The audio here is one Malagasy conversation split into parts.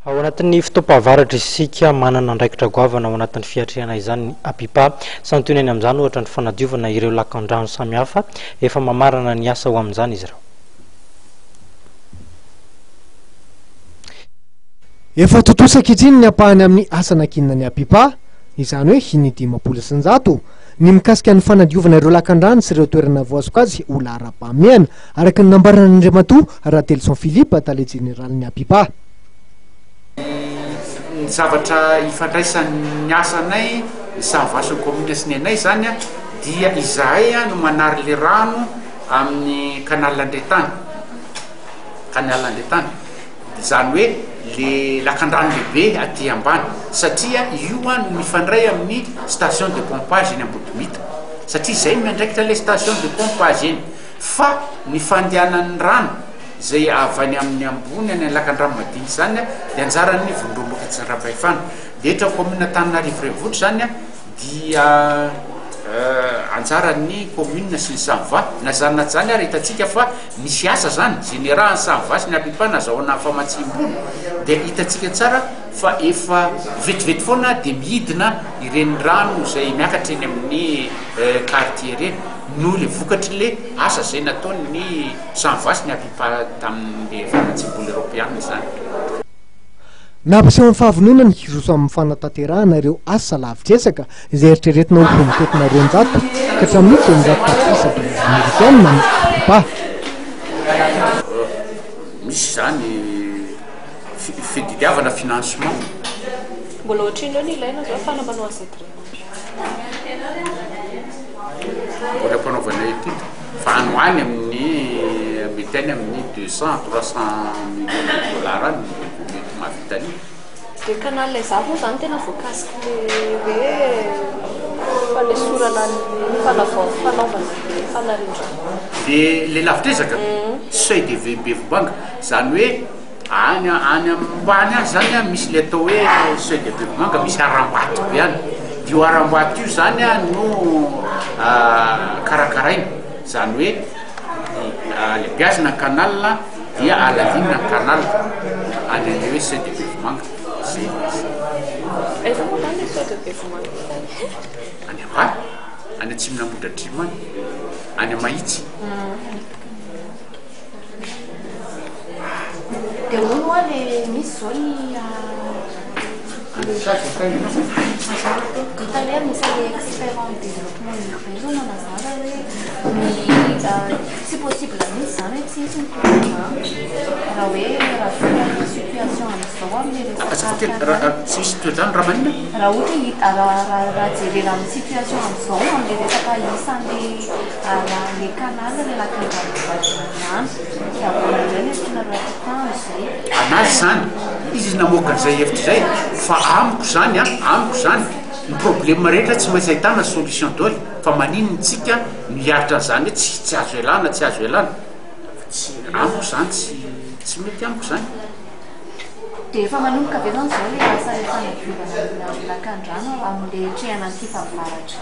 ao anatin'ny fotoam-pahavaratra isika manana andraikitra goavana ao anatin'ny fiatrehana izany apipa santoneny amin'izany ohatra ny fanadiovana ireo lakan-drano samihafa efa mamarana ny asa ho amin'izany izy ireo. Efa totosaka itriny ny apahany amin'ny asa nakinina ny apipa izany hoe hinidimapolo sinjato ny mikasika ny fanadiovana ireo lakan-drano sy ireo toerana voazoko azy ho lara-pahamehana araka ny nambarana n'Andriamatoa raha Telson Philippe tale général ny apipa. Ny zavatra ifandraisan'ny asanay savasiny commune sy ny anay zany a dia izahay no manary le rano amin'ny canal Andretany izany hoe le lakan-drano lehibe aty ambany satria io no mifandray amin'ny station de pompage eny Ambodimita satria izay miandraikitra le station de pompage eny fa ny fandehanan'ny rano zay avy any amin'ny ambony any lakan-drano madinika zany dia anjarany vondromboka tsy rabaifana letra commune Antananarivo renivohitra zany dia anjarany commune sy ny Samiva nazanona zany ary hitatsika fa misy asa zany général Samiva sy ny apipa nazahoana famatsim-bolo dia hitatsika tsara fa efa vetivety foana dia midina ireny rano zay miakatra eny amin'ny quartier reny no le vokatry le asa zay nataony Samiva sy ny apipa tamin'ny famatsim-bolo européenne zany. Nampiseho ny fahavononany hiroso amin'ny fanatanterahana ireo asa lavitresaka izay eritreretina ho rompotina roanjato ka hatramin'ny telonjato tapitrisa américaine na apipa. Misy zany fididiavana financement. Mbola ohatr'indreo ny ilaina zao fanambanao asa mbola mpanaovana etude fa anoany amin'ny mety any amin'ny 200-300 millions de dollars mety mahavita any. Dia canal za moa zany tena voakasiky le hoe fanesorana ny fanaovana fanarindrona. Dia le lavitresaka seuil de Bevobanga zany hoe any ambany any zany misy le atao hoe seuil de Bevobanga misy aram-bato be any. Io aram-bato io zany no karakaraina zany hoe lebiazina canal dia alalina canal any le hoe seuil de Bevobanga zay. Aiza moa zany le seuil de Bevobanga? Any ambany any atsimina Ambohidratrimo any Mahitsy. Dia hono moa le misy zao ny tout à l'heure misy le expert en développement urbain zao manazara hoe si possible misy zany hoe tsy misy problème raha hoe raha vita situation amin'izao amin'ny resaka tsisy toetrano raha manina raha ohatra hita raha jerena amin'ny situation amin'izao amin'ny resaka isan'le le canal le lakan-drano avona ireny efitrina roatitano zay anazy zany izy namoaka an'izay hevitra zay fa amiko zany ny problème rehetra tsy maintsy ahitana solution daholo fa maninona tsika miaritra zany hoe tsy azo elana amiko zany tsy mety amiko zany. Dia efa manomboka be zany zao le asa fanadiovana lakan-drano amin'le trehana an'ity fahavaratra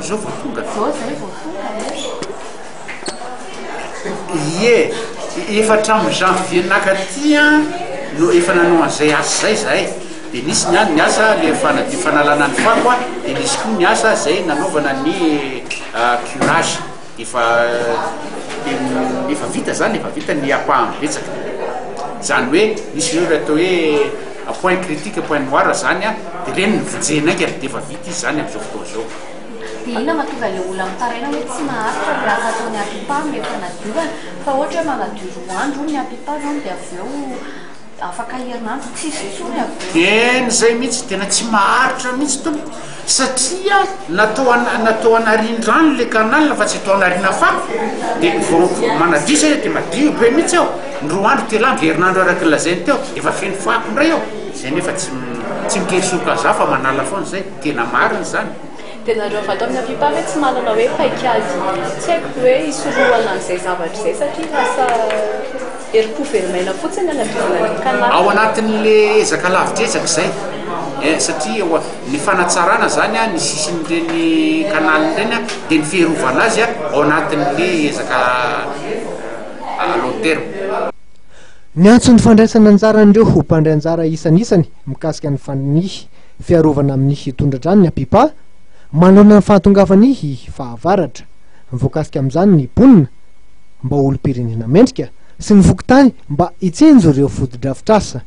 zao vao tonga zay vao tonga ie efa hatramin'ny janvier nakaty no efa nanao an'izay asa zay zahay dia nisy ny asa le fanalana ny fako dia nisy koa ny asa zay nanaovana ny curage efa vita zany efa vita ny apaham-betsaka zany hoe nisy ireo atao hoe point critique point noir zany dia reny ny vojenaika dia efa vita izy zany amin'izao fotoana zao. Dia ina mahatonga le olona mitaraina hoe tsy maharitra le asa ataony apipa amin'ny fanadiovana fa ohatra hoe manadio roa andro ny apipa zany dia avy eo afaka herinandro tsisy intsony avy eo. Zay mihitsy tena tsy maharitra mihitsy tompo satria natao anarin-drano le canal fa tsy atao anarina fako dia vao manadio zay dia madio be mihitsy ao ny roa andro telandro herinandro araka lazainy teo efa feno fako ndray ao zay nefa tsy mikesoka za fa manala foana zay tena mariny zany. Dia nareo avy ato amin'ny apipa hoe tsy manana hoe paikazy tsy haiko hoe isorohana an'izay zavatra izay satria lasa herim-po verimaina fotsiny anadiovana ny canal ao anatin'le ezaka lavitresaka zay satria ny fanatsarana zany ny sisin'ireny canal ireny dia ny fiarovana azy ao anatin'le ezaka long terme. ny antso ny fandraisana anjara an'ireo ho mpandray anjara isanisany mikasika ny fany fiarovana amin'ny hitondradrany ny apipa manona ny fahatongavany fahavaratra nyvoakasika amin'izany ny ponina mba olo-pirenena mendrika sy ny vokotany mba hitsenjo ireo vodi-drafitrasa